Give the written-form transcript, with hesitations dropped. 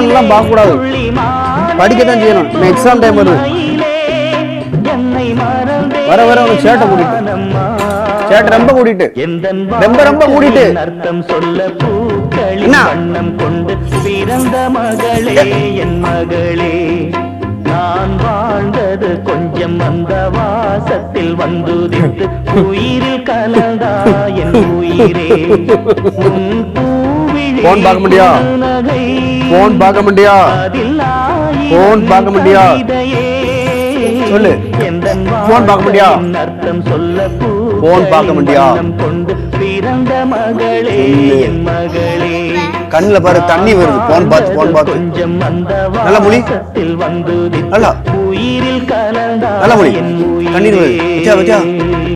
போன்லாம் பார்க்க கூடாது, படிக்கத்தான் செய்யணும். எக்ஸாம் டைம் வருது. வர வர உனக்கு சேட்டை கூட்டிட்டு, சேட்டை ரொம்ப கூட்டிட்டு, ரொம்ப கூட்டிட்டு என்ன கொண்டு பிறந்த மகளே என் மகளே, நான் வாழ்ந்தது கொஞ்சம் அந்த வாசத்தில் வந்துதித்து உயிரில் கலந்தா என் உயிரே. போன் பார்க்க முடியா, போன் பார்க்க முடியா, போன் பார்க்க முடியா, சொல்லு. போன் பார்க்க முடியா, அர்த்தம் சொல்ல போன் பார்க்க முடியா, கொண்டு பிறந்த மகளே என் மகளே. கண்ணுல பாரு தண்ணி வருது. போன் பார்த்து போன் பார்த்து கொஞ்சம் அந்த நல்ல மொழி வந்து உயிரில் கலந்தா நல்ல மொழி கண்ணீர் வருது.